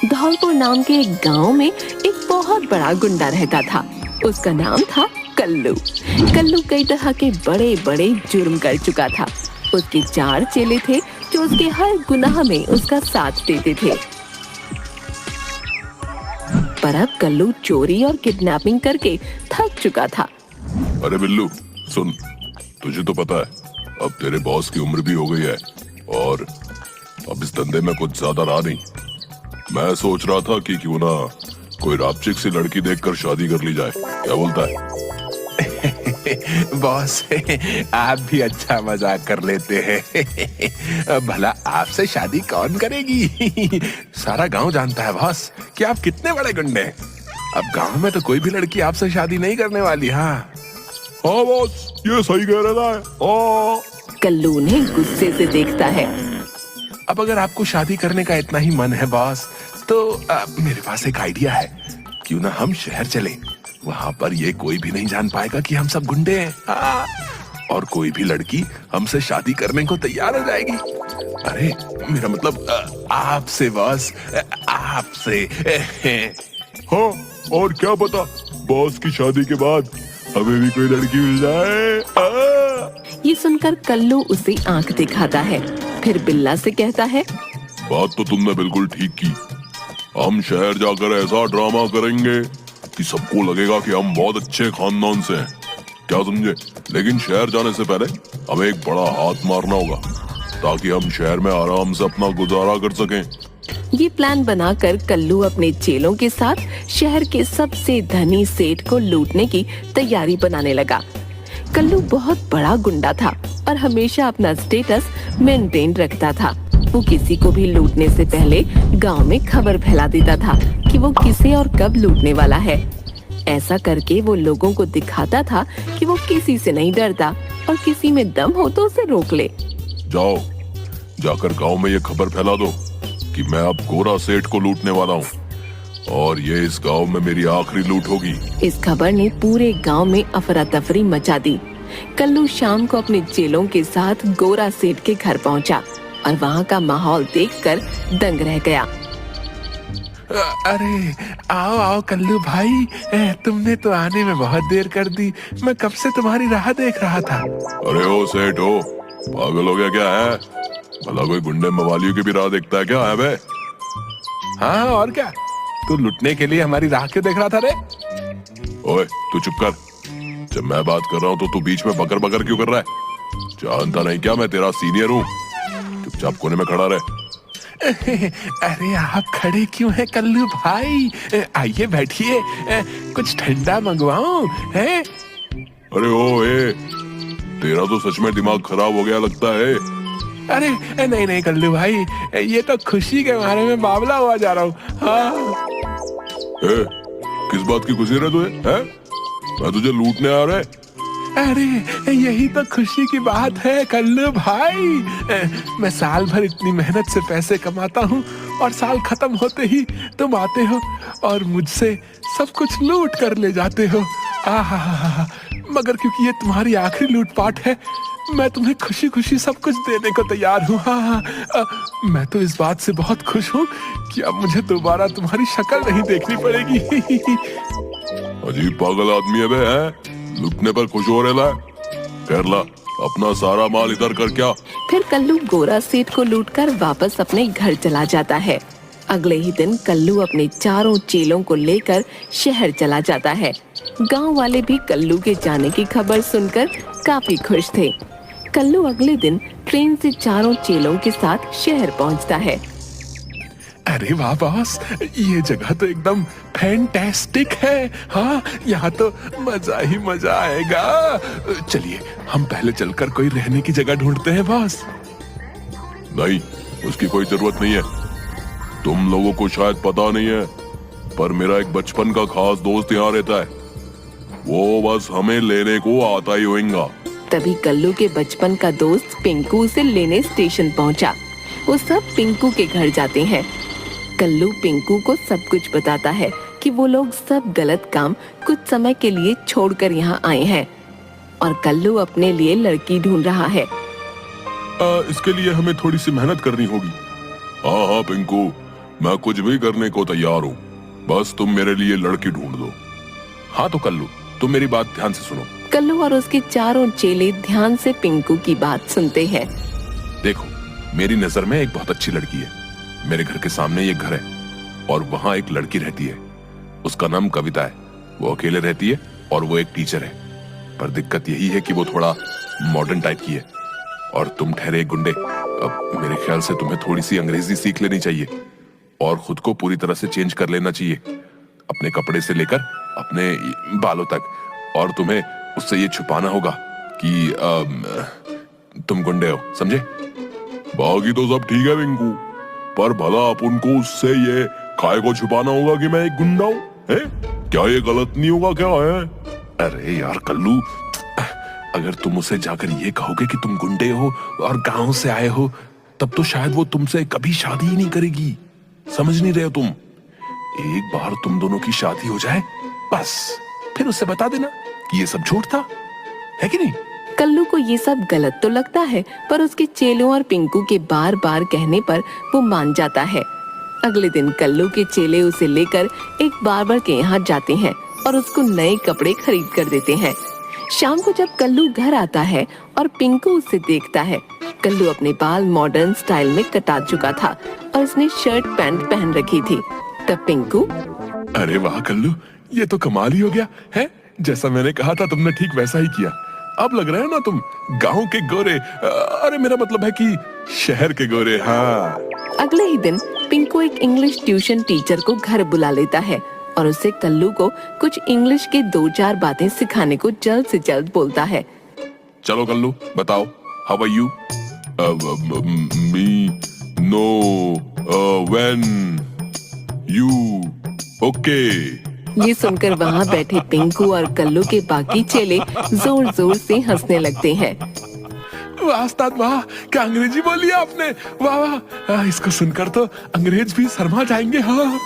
धौलपुर नाम के एक गांव में एक बहुत बड़ा गुंडा रहता था। उसका नाम था कल्लू। कल्लू कई तरह के बड़े बड़े जुर्म कर चुका था। उसके 4 चेले थे जो उसके हर गुनाह में उसका साथ देते थे। पर अब कल्लू चोरी और किडनैपिंग करके थक चुका था। अरे बिल्लू सुन, तुझे तो पता है अब तेरे बॉस की उम्र भी हो गई है और अब इस धंधे में कुछ ज्यादा रहा नहीं। मैं सोच रहा था कि क्यों ना कोई रापचिक सी लड़की देखकर शादी कर ली जाए, क्या बोलता है? बॉस आप भी अच्छा मजाक कर लेते हैं। भला आपसे शादी कौन करेगी? सारा गांव जानता है बॉस कि आप कितने बड़े गुंडे हैं। अब गांव में तो कोई भी लड़की आपसे शादी नहीं करने वाली। हाँ बॉस ये सही कह रहा है। कल्लू ने गुस्से से देखता है। अब अगर आपको शादी करने का इतना ही मन है बॉस, तो मेरे पास एक आइडिया है। क्यों ना हम शहर चले, वहाँ पर ये कोई भी नहीं जान पाएगा कि हम सब गुंडे हैं। हाँ। और कोई भी लड़की हमसे शादी करने को तैयार हो जाएगी। अरे मेरा मतलब आपसे बॉस, आपसे। हाँ, और क्या पता बॉस की शादी के बाद हमें भी कोई लड़की मिल जाए। ये सुनकर कल्लू उसे आंख दिखाता है, फिर बिल्ला से कहता है, बात तो तुमने बिल्कुल ठीक की। हम शहर जाकर ऐसा ड्रामा करेंगे कि सबको लगेगा कि हम बहुत अच्छे खानदान से हैं, क्या समझे? लेकिन शहर जाने से पहले हमें एक बड़ा हाथ मारना होगा ताकि हम शहर में आराम से अपना गुजारा कर सकें। ये प्लान बनाकर कल्लू अपने चेलों के साथ शहर के सबसे धनी सेठ को लूटने की तैयारी बनाने लगा। कल्लू बहुत बड़ा गुंडा था और हमेशा अपना स्टेटस मेंटेन रखता था। वो किसी को भी लूटने से पहले गांव में खबर फैला देता था कि वो किसे और कब लूटने वाला है। ऐसा करके वो लोगों को दिखाता था कि वो किसी से नहीं डरता और किसी में दम हो तो उसे रोक ले। जाओ, जाकर गांव में ये खबर फैला दो कि मैं अब गोरा सेठ को लूटने वाला हूँ और ये इस गांव में मेरी आखिरी लूट होगी। इस खबर ने पूरे गांव में अफरा तफरी मचा दी। कल्लू शाम को अपने चेलों के साथ गोरा सेठ के घर पहुंचा और वहां का माहौल देखकर दंग रह गया। अरे आओ आओ कल्लू भाई, तुमने तो आने में बहुत देर कर दी। मैं कब से तुम्हारी राह देख रहा था। अरे ओ सेठ हो, पागल हो गया क्या है? भला कोई गुंडे मवालियों की भी राह देखता है क्या है बे? हाँ और क्या, तू लुटने के लिए हमारी राह क्यों देख रहा था रे? ओए तू चुप कर, जब मैं बात कर रहा हूँ तो तू बीच में बकर बकर क्यों कर रहा है? जानता नहीं क्या मैं तेरा सीनियर हूँ? चुपचाप कोने में खड़ा रहे। अरे आप खड़े क्यों हैं कल्लू भाई? आइए बैठिए, कुछ ठंडा मंगवाऊं है? अरे ओ ए, तेरा तो सच में दिमाग खराब हो गया लगता है। अरे नहीं नहीं कल्लू भाई, ये तो खुशी के मारे में बावला हुआ जा रहा हूँ। हाँ। किस बात की खुशी रहे तुझे? है? मैं तुझे लूटने आ रहा है? अरे यही तो खुशी की बात है कल्लू भाई। मैं साल भर इतनी मेहनत से पैसे कमाता हूँ और साल खत्म होते ही तुम आते हो और मुझसे सब कुछ लूट कर ले जाते हो। आहा, मगर क्योंकि ये तुम्हारी आखिरी लूटपाट है, मैं तुम्हें खुशी खुशी सब कुछ देने को तैयार हूँ। मैं तो इस बात से बहुत खुश हूँ कि अब मुझे दोबारा तुम्हारी शक्ल नहीं देखनी पड़ेगी। अजीब पागल आदमी है बे, है? लूटने पर खुश हो रहा है? कर ला अपना सारा माल इधर कर। क्या? फिर कल्लू गोरा सेठ को लूटकर वापस अपने घर चला जाता है। अगले ही दिन कल्लू अपने चारों चेलों को लेकर शहर चला जाता है। गांव वाले भी कल्लू के जाने की खबर सुनकर काफी खुश थे। कल्लू अगले दिन ट्रेन से चारों चेलों के साथ शहर पहुंचता है। अरे वाह बॉस, ये जगह तो एकदम फैंटास्टिक है। हाँ, यहाँ तो मजा ही मजा आएगा। चलिए हम पहले चलकर कोई रहने की जगह ढूंढते हैं बॉस। नहीं, उसकी कोई जरूरत नहीं है। तुम लोगों को शायद पता नहीं है, पर मेरा एक बचपन का खास दोस्त यहाँ रहता है। वो बस हमें लेने को आता ही होगा। तभी कल्लू के बचपन का दोस्त पिंकू उसे लेने स्टेशन पहुंचा। वो सब पिंकू के घर जाते हैं। कल्लू पिंकू को सब कुछ बताता है कि वो लोग सब गलत काम कुछ समय के लिए छोड़कर यहाँ आए हैं और कल्लू अपने लिए लड़की ढूंढ रहा है। इसके लिए हमें थोड़ी सी मेहनत करनी होगी। हाँ हाँ पिंकू, मैं कुछ भी करने को तैयार हूँ, बस तुम मेरे लिए लड़की ढूंढ दो। हाँ तो कल्लू, तुम मेरी बात ध्यान से सुनो। कल्लू और उसके चारों चेले ध्यान से पिंकू की बात सुनते हैं। देखो, मेरी नजर में एक बहुत अच्छी लड़की है। मेरे घर के सामने एक घर है और वहाँ एक लड़की रहती है। उसका नाम कविता है। वो अकेले रहती है और वो एक टीचर है। पर दिक्कत यही है कि वो थोड़ा मॉडर्न टाइप की है और तुम ठहरे एक गुंडे। अब मेरे ख्याल से तुम्हें थोड़ी सी अंग्रेजी सीख लेनी चाहिए और खुद को पूरी तरह से चेंज कर लेना चाहिए, अपने कपड़े से लेकर अपने बालों तक। और तुम्हें उससे ये छुपाना होगा कि तुम गुंडे हो, समझे? बाकी तो सब ठीक है पिंकू, पर भला अपन को उससे ये काय को छुपाना होगा कि मैं एक गुंडा हूँ? क्या ये गलत नहीं होगा क्या है? अरे यार कल्लू, अगर तुम उसे जाकर ये कहोगे कि तुम गुंडे हो और गांव से आए हो, तब तो शायद वो तुमसे कभी शादी ही नहीं करेगी। समझ नहीं रहे हो तुम? एक बार तुम दोनों की शादी हो जाए, बस फिर उसे बता देना कि ये सब झूठ था, है कि नहीं? कल्लू को ये सब गलत तो लगता है, पर उसके चेलों और पिंकू के बार बार कहने पर वो मान जाता है। अगले दिन कल्लू के चेले उसे लेकर एक बार्बर के यहाँ जाते हैं और उसको नए कपड़े खरीद कर देते हैं। शाम को जब कल्लू घर आता है और पिंकू उसे देखता है, कल्लू अपने बाल मॉडर्न स्टाइल में कटा चुका था और उसने शर्ट पैंट पहन रखी थी। तब पिंकू, अरे वाह कल्लू, ये तो कमाल ही हो गया है। जैसा मैंने कहा था तुमने ठीक वैसा ही किया। अब लग रहा है ना तुम गांव के गोरे, अरे मेरा मतलब है कि शहर के गोरे। हाँ। अगले ही दिन पिंकू एक इंग्लिश ट्यूशन टीचर को घर बुला लेता है और उससे कल्लू को कुछ इंग्लिश के 2-4 बातें सिखाने को जल्द से जल्द बोलता है। चलो कल्लू, बताओ, how are you? Me no when you okay. ये सुनकर वहाँ बैठे पिंकू और कल्लू के बाकी चेले जोर जोर से हंसने लगते हैं। वाह उस्ताद वाह, क्या अंग्रेजी बोली आपने, वाह वाह। इसको सुनकर तो अंग्रेज भी शर्मा जाएंगे। हाँ।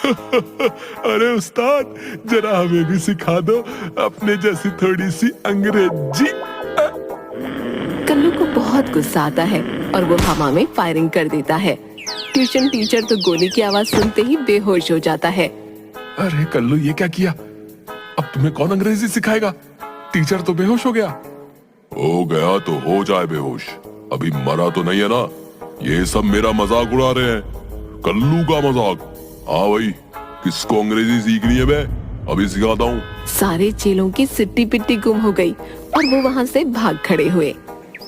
अरे उस्ताद, जरा हमें भी सिखा दो अपने जैसी थोड़ी सी अंग्रेजी। कल्लू को बहुत गुस्सा आता है और वो हवा में फायरिंग कर देता है। ट्यूशन टीचर तो गोली की आवाज सुनते ही बेहोश हो जाता है। अरे कल्लू, ये क्या किया? अब तुम्हें कौन अंग्रेजी सिखाएगा? टीचर तो बेहोश हो गया। हो गया तो हो जाए बेहोश, अभी मरा तो नहीं है ना। ये सब मेरा मजाक उड़ा रहे हैं, कल्लू का मजाक। हाँ भाई, किसको अंग्रेजी सीखनी है? मैं अभी सिखाता हूँ। सारे चेलों की सिट्टी पिट्टी गुम हो गई और वो वहाँ से भाग खड़े हुए।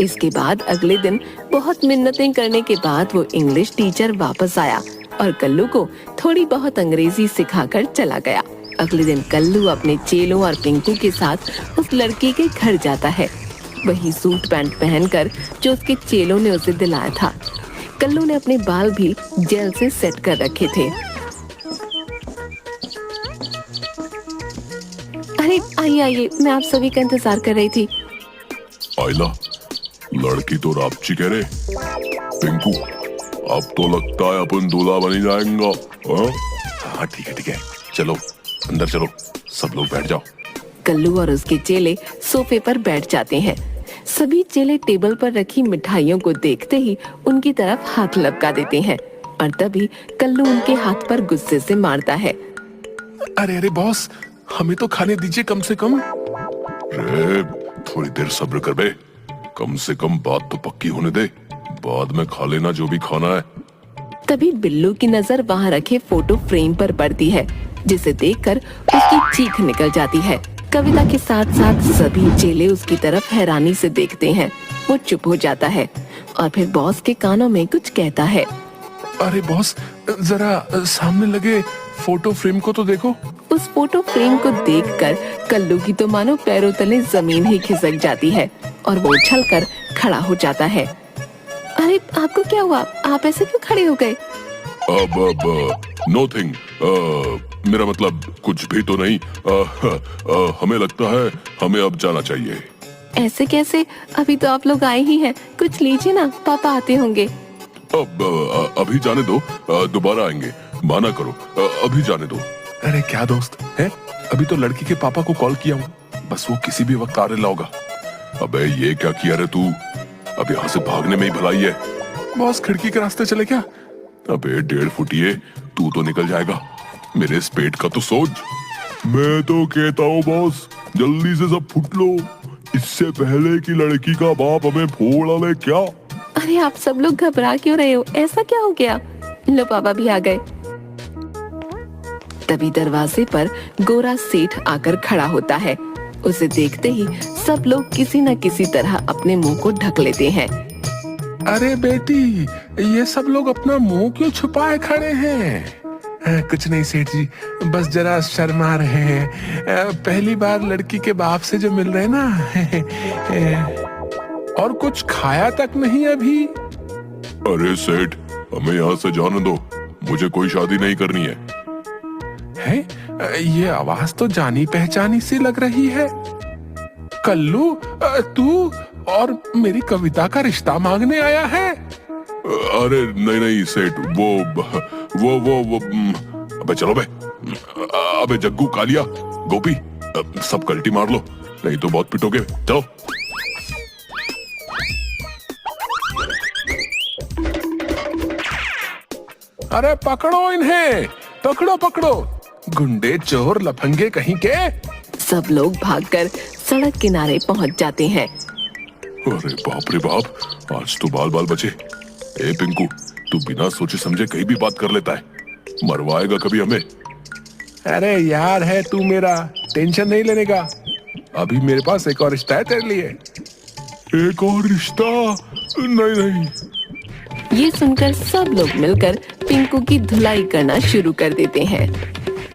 इसके बाद अगले दिन बहुत मिन्नतें करने के बाद वो इंग्लिश टीचर वापस आया और कल्लू को थोड़ी बहुत अंग्रेजी सिखाकर चला गया। अगले दिन कल्लू अपने चेलों और पिंकू के साथ उस लड़की के घर जाता है, वही सूट पैंट पहनकर जो उसके चेलों ने उसे दिलाया था। कल्लू ने अपने बाल भी जेल से सेट कर रखे थे। अरे आइए आइए, मैं आप सभी का इंतजार कर रही थी। आइला, लड़की तो रापची कह रहे। पिंकू, अब तो लगता है अपन दूल्हा बनी जाएंगा। हाँ ठीक है, चलो अंदर चलो, सब लोग बैठ जाओ। कल्लू और उसके चेले सोफे पर बैठ जाते हैं। सभी चेले टेबल पर रखी मिठाइयों को देखते ही उनकी तरफ हाथ लपका देते हैं और तभी कल्लू उनके हाथ पर गुस्से से मारता है। अरे अरे बॉस, हमें तो खाने दीजिए कम से कम। रे, थोड़ी देर सब्र कर बे, कम से कम बात तो पक्की होने दे, बाद में खा लेना जो भी खाना है। तभी बिल्लू की नजर वहाँ रखे फोटो फ्रेम पर पड़ती है, जिसे देखकर उसकी चीख निकल जाती है। कविता के साथ साथ सभी चेले उसकी तरफ हैरानी से देखते हैं। वो चुप हो जाता है और फिर बॉस के कानों में कुछ कहता है। अरे बॉस, जरा सामने लगे फोटो फ्रेम को तो देखो। उस फोटो फ्रेम को देखकर कल्लू की तो मानो पैरों तले जमीन ही खिसक जाती है और वो उछलकर खड़ा हो जाता है। अरे आपको क्या हुआ? आप ऐसे क्यों खड़े हो गए? अब नोथिंग, मेरा मतलब कुछ भी तो नहीं। हमें लगता है हमें अब जाना चाहिए। ऐसे कैसे? अभी तो आप लोग आए ही हैं, कुछ लीजिए ना, पापा आते होंगे। अब अभी जाने दो, दोबारा आएंगे, माना करो, अभी जाने दो। अरे क्या दोस्त है, अभी तो लड़की के पापा को कॉल किया हूँ, बस वो किसी भी वक्त आने होगा। अबे ये क्या किया रे तू? अब यहाँ से भागने में ही भलाई है। बॉस खिड़की के रास्ते चले क्या? अबे 1.5 फुटिए, तू तो निकल जाएगा, मेरे इस पेट का तो सोच। मैं तो कहता हूँ बॉस, जल्दी से सब फुट लो, इससे पहले कि लड़की का बाप हमें फोड़ ले। क्या? अरे आप सब लोग घबरा क्यों रहे हो? ऐसा क्या हो गया? लो बाबा भी आ गए। तभी दरवाजे पर गोरा सेठ आकर खड़ा होता है। उसे देखते ही सब लोग किसी न किसी तरह अपने मुंह को ढक लेते हैं। अरे बेटी, ये सब लोग अपना मुंह क्यों छुपाए खड़े हैं? कुछ नहीं सेठ जी, बस जरा शर्मा रहे हैं। पहली बार लड़की के बाप से जो मिल रहे हैं ना। और कुछ खाया तक नहीं अभी। अरे सेठ, हमें यहाँ से जाने दो, मुझे कोई शादी नहीं करनी है। ये आवाज तो जानी पहचानी सी लग रही है। कल्लू, तू और मेरी कविता का रिश्ता मांगने आया है? अरे नहीं नहीं सेठ, वो अबे चलो बे, अबे जग्गू, कालिया, गोपी, सब कल्टी मार लो, नहीं तो बहुत पिटोगे। चलो। अरे पकड़ो इन्हें, पकड़ो पकड़ो, गुंडे चोर लफंगे कहीं के। सब लोग भागकर सड़क किनारे पहुंच जाते हैं। अरे बाप रे बाप, आज तो बाल बाल बचे। ए पिंकू, तू बिना सोचे समझे कहीं भी बात कर लेता है, मरवाएगा कभी हमें। अरे यार है तू मेरा, टेंशन नहीं लेने का। अभी मेरे पास एक और रिश्ता है तेरे लिए। एक और रिश्ता? नहीं नहीं। ये सुनकर सब लोग मिलकर पिंकू की धुलाई करना शुरू कर देते हैं।